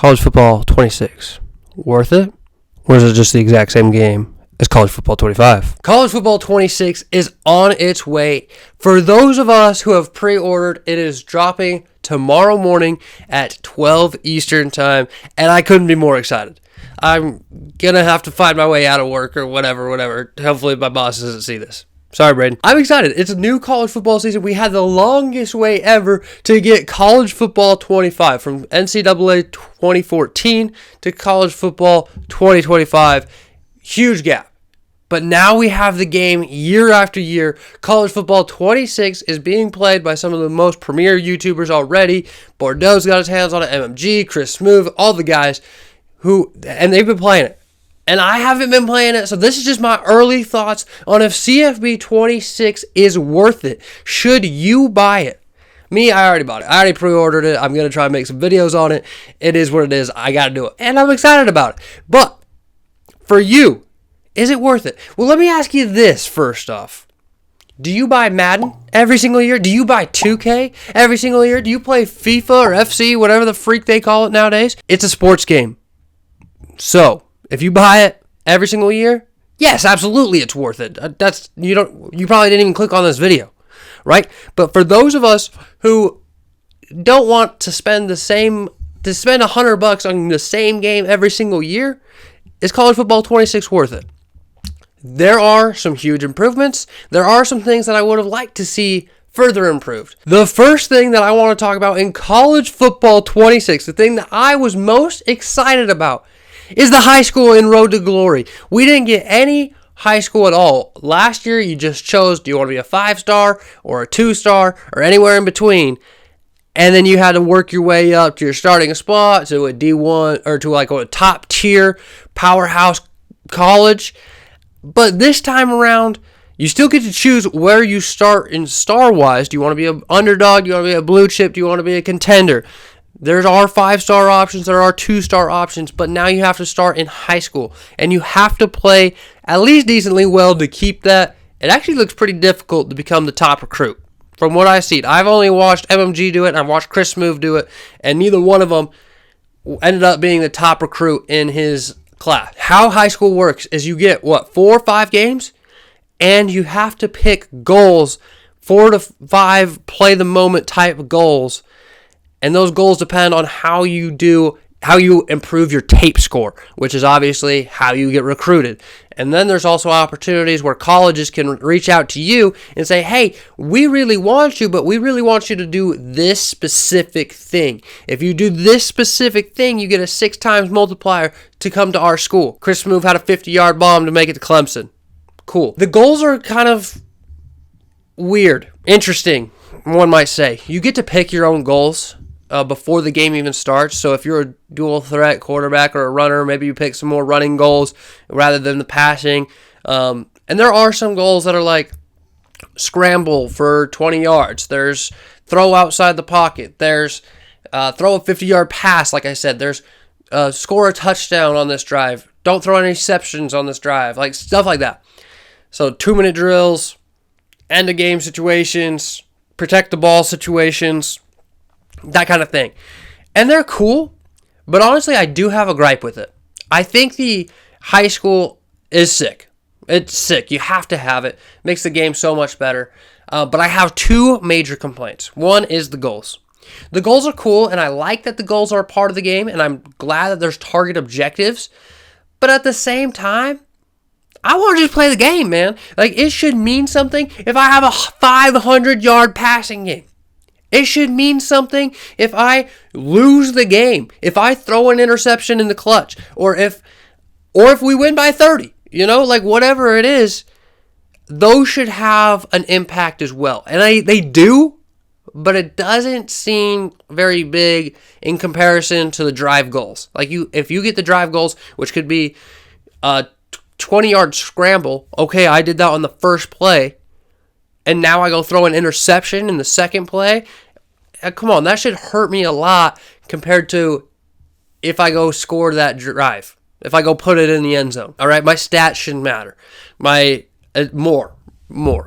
College football 26, worth it? Or is it just the exact same game as college football 25? College football 26 is on its way. For those of us who have pre-ordered, it is dropping tomorrow morning at 12 Eastern time, and I couldn't be more excited. I'm going to have to find my way out of work or whatever. Hopefully my boss doesn't see this. Sorry, Braden. I'm excited. It's a new college football season. We had the longest wait ever to get college football 25 from NCAA 2014 to college football 2025. Huge gap. But now we have the game year after year. College football 26 is being played by some of the most premier YouTubers already. Bordeaux's got his hands on it, MMG, Chris Smoove, all the guys and they've been playing it. And I haven't been playing it, so this is just my early thoughts on if CFB 26 is worth it. Should you buy it? Me, I already bought it. I already pre-ordered it. I'm going to try and make some videos on it. It is what it is. I got to do it. And I'm excited about it. But for you, is it worth it? Well, let me ask you this first off. Do you buy Madden every single year? Do you buy 2K every single year? Do you play FIFA or FC, whatever the freak they call it nowadays? It's a sports game. So, if you buy it every single year, yes, absolutely it's worth it. You probably didn't even click on this video, right? But for those of us who don't want to spend $100 on the same game every single year, is college football 26 worth it? There are some huge improvements. There are some things that I would have liked to see further improved. The first thing that I want to talk about in college football 26, the thing that I was most excited about, is the high school in Road to Glory. We didn't get any high school at all. Last year, you just chose, do you want to be a 5-star or a 2-star or anywhere in between? And then you had to work your way up to your starting spot, to a D1 or to like a top tier powerhouse college. But this time around, you still get to choose where you start in star-wise. Do you want to be an underdog? Do you want to be a blue chip? Do you want to be a contender? There are 5-star options, there are 2-star options, but now you have to start in high school. And you have to play at least decently well to keep that. It actually looks pretty difficult to become the top recruit. From what I've seen, I've only watched MMG do it, and I've watched Chris Smoove do it, and neither one of them ended up being the top recruit in his class. How high school works is you get, 4 or 5 games? And you have to pick goals, 4 to 5 play the moment type goals. And those goals depend on how you improve your tape score, which is obviously how you get recruited. And then there's also opportunities where colleges can reach out to you and say, hey, we really want you, but we really want you to do this specific thing. If you do this specific thing, you get a 6 times multiplier to come to our school. Chris Smoove had a 50-yard bomb to make it to Clemson. Cool. The goals are kind of weird, interesting, one might say. You get to pick your own goals before the game even starts. So if you're a dual threat quarterback or a runner, maybe you pick some more running goals rather than the passing. And there are some goals that are like scramble for 20 yards. There's throw outside the pocket. There's throw a 50-yard pass, like I said. There's score a touchdown on this drive. Don't throw any exceptions on this drive. Like stuff like that. So 2-minute drills, end of game situations, protect the ball situations, that kind of thing. And they're cool, but honestly, I do have a gripe with it. I think the high school is sick. It's sick. You have to have it. Makes the game so much better. But I have 2 major complaints. One is the goals. The goals are cool, and I like that the goals are a part of the game, and I'm glad that there's target objectives. But at the same time, I want to just play the game, man. Like, it should mean something if I have a 500-yard passing game. It should mean something if I lose the game, if I throw an interception in the clutch, or if we win by 30, like whatever it is, those should have an impact as well. And they do, but it doesn't seem very big in comparison to the drive goals. Like if you get the drive goals, which could be a 20-yard scramble, okay, I did that on the first play, and now I go throw an interception in the second play. Come on, that should hurt me a lot compared to if I go score that drive. If I go put it in the end zone. All right, my stats shouldn't matter. More.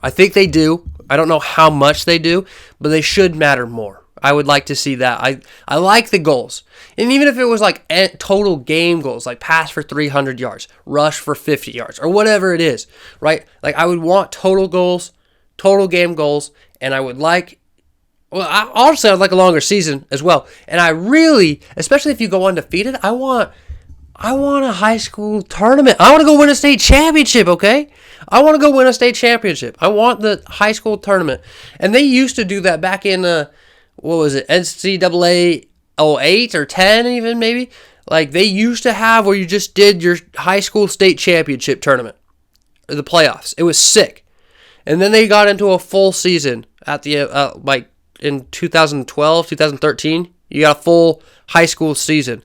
I think they do. I don't know how much they do, but they should matter more. I would like to see that. I like the goals. And even if it was like total game goals, like pass for 300 yards, rush for 50 yards, or whatever it is, right? Like I would want total goals, total game goals, and I would like, honestly, I'd like a longer season as well. And I really, especially if you go undefeated, I want a high school tournament. I want to go win a state championship, okay? I want to go win a state championship. I want the high school tournament. And they used to do that back in, what was it, NCAA 08 or 10 even maybe? Like they used to have where you just did your high school state championship tournament, or the playoffs. It was sick. And then they got into a full season at the, like in 2012, 2013. You got a full high school season.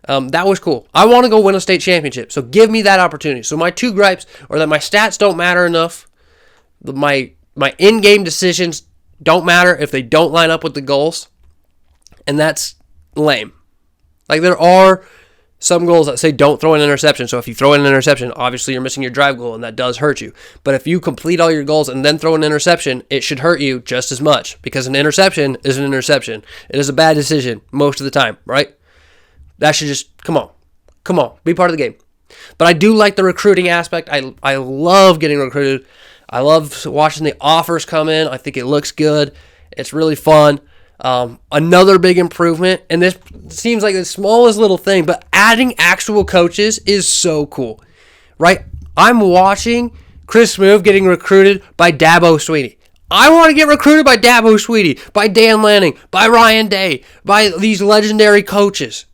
That was cool. I want to go win a state championship, so give me that opportunity. So my two gripes are that my stats don't matter enough. My in-game decisions don't matter if they don't line up with the goals, and that's lame. Like there are some goals that say don't throw an interception. So if you throw in an interception, obviously you're missing your drive goal, and that does hurt you. But if you complete all your goals and then throw an interception, it should hurt you just as much because an interception is an interception. It is a bad decision most of the time, right? That should just, come on, be part of the game. But I do like the recruiting aspect. I love getting recruited. I love watching the offers come in. I think it looks good. It's really fun. Another big improvement, and this seems like the smallest little thing, but adding actual coaches is so cool, right? I'm watching Chris Smoove getting recruited by Dabo Sweeney. I want to get recruited by Dabo Sweeney, by Dan Lanning, by Ryan Day, by these legendary coaches.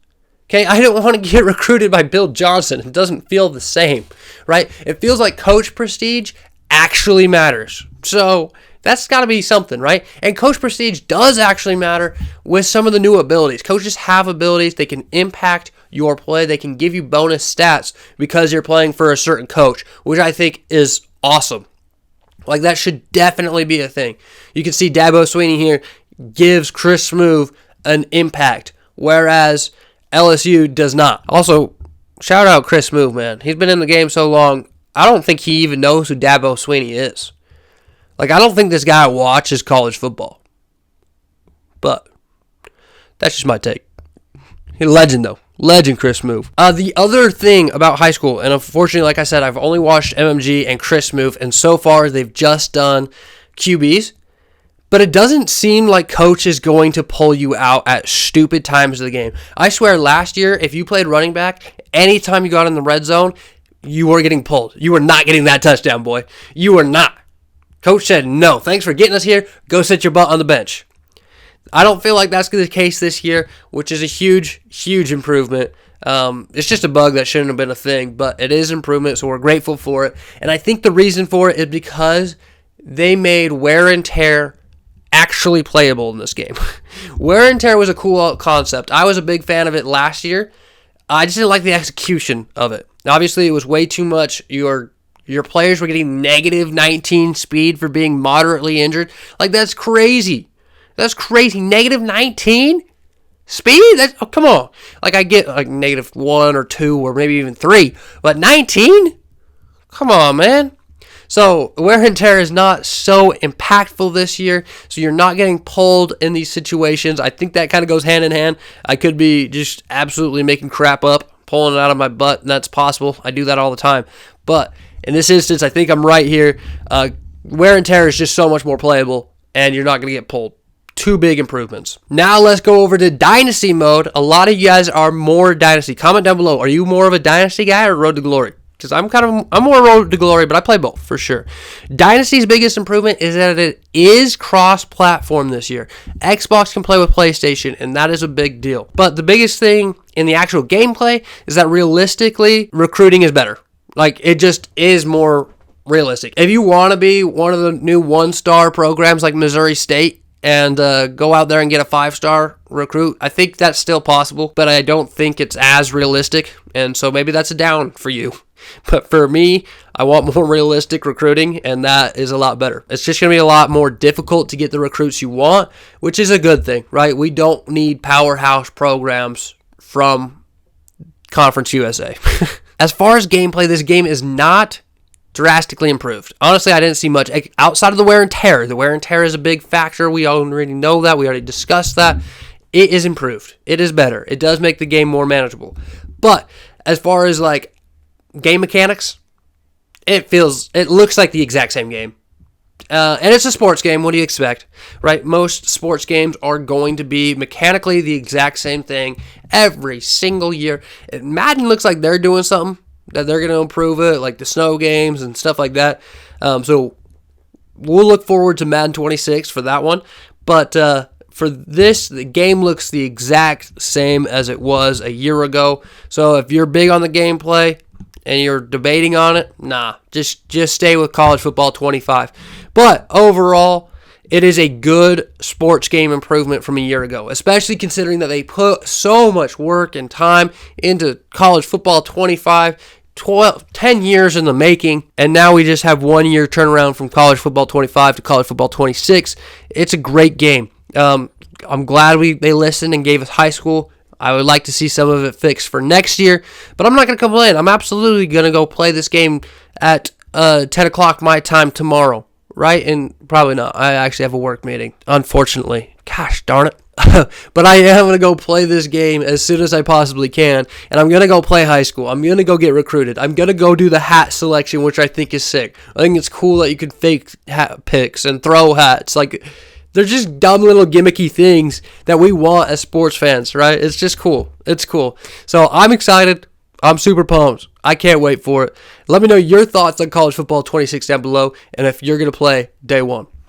Okay, I don't want to get recruited by Bill Johnson. It doesn't feel the same, right? It feels like coach prestige actually matters. So that's got to be something, right? And coach prestige does actually matter with some of the new abilities. Coaches have abilities. They can impact your play. They can give you bonus stats because you're playing for a certain coach, which I think is awesome. Like that should definitely be a thing. You can see Dabo Sweeney here gives Chris Smoove an impact, whereas LSU does not. Also, shout out Chris Smoove, man. He's been in the game so long, I don't think he even knows who Dabo Sweeney is. Like, I don't think this guy watches college football. But that's just my take. He's a legend, though. Legend Chris Smoove. The other thing about high school, and unfortunately, like I said, I've only watched MMG and Chris Smoove, and so far they've just done QBs. But it doesn't seem like coach is going to pull you out at stupid times of the game. I swear, last year, if you played running back, anytime you got in the red zone, you were getting pulled. You were not getting that touchdown, boy. You were not. Coach said, no, thanks for getting us here. Go sit your butt on the bench. I don't feel like that's the case this year, which is a huge, huge improvement. It's just a bug that shouldn't have been a thing, but it is improvement, so we're grateful for it. And I think the reason for it is because they made wear and tear actually playable in this game. Wear and tear was a cool concept. I was a big fan of it last year. I just didn't like the execution of it. Obviously, it was way too much. Your players were getting negative 19 speed for being moderately injured. Like, that's crazy. That's crazy. Negative 19 speed? Come on. Like, I get like negative 1 or 2 or maybe even 3. But 19? Come on, man. So, wear and tear is not so impactful this year, so you're not getting pulled in these situations. I think that kind of goes hand in hand. I could be just absolutely making crap up, pulling it out of my butt, and that's possible. I do that all the time. But in this instance, I think I'm right here. Wear and tear is just so much more playable, and you're not going to get pulled. Two big improvements. Now let's go over to Dynasty mode. A lot of you guys are more Dynasty. Comment down below. Are you more of a Dynasty guy or Road to Glory? Because I'm more Road to Glory, but I play both for sure. Dynasty's biggest improvement is that it is cross-platform this year. Xbox can play with PlayStation, and that is a big deal. But the biggest thing in the actual gameplay is that realistically, recruiting is better. Like, it just is more realistic. If you want to be one of the new one-star programs like Missouri State and go out there and get a 5-star recruit, I think that's still possible, but I don't think it's as realistic, and so maybe that's a down for you. But for me, I want more realistic recruiting, and that is a lot better. It's just going to be a lot more difficult to get the recruits you want, which is a good thing, right? We don't need powerhouse programs from Conference USA. As far as gameplay, this game is not drastically improved. Honestly, I didn't see much outside of the wear and tear. The wear and tear is a big factor. We already know that. We already discussed that. It is improved. It is better. It does make the game more manageable. But as far as like game mechanics, it looks like the exact same game. And it's a sports game. What do you expect, right? Most sports games are going to be mechanically the exact same thing every single year. Madden looks like they're doing something, that they're going to improve it, like the snow games and stuff like that. So we'll look forward to Madden 26 for that one. But for this, the game looks the exact same as it was a year ago. So if you're big on the gameplay and you're debating on it, just stay with College Football 25. But overall, it is a good sports game improvement from a year ago, especially considering that they put so much work and time into College Football 25, 10 years in the making, and now we just have 1 year turnaround from College Football 25 to College Football 26. It's a great game. I'm glad they listened and gave us high school. I would like to see some of it fixed for next year, but I'm not going to complain. I'm absolutely going to go play this game at 10 o'clock my time tomorrow, right? And probably not. I actually have a work meeting, unfortunately. Gosh darn it. But I am going to go play this game as soon as I possibly can, and I'm going to go play high school. I'm going to go get recruited. I'm going to go do the hat selection, which I think is sick. I think it's cool that you can fake hat picks and throw hats. Like, they're just dumb little gimmicky things that we want as sports fans, right? It's just cool. It's cool. So I'm excited. I'm super pumped. I can't wait for it. Let me know your thoughts on College Football 26 down below, and if you're going to play day one.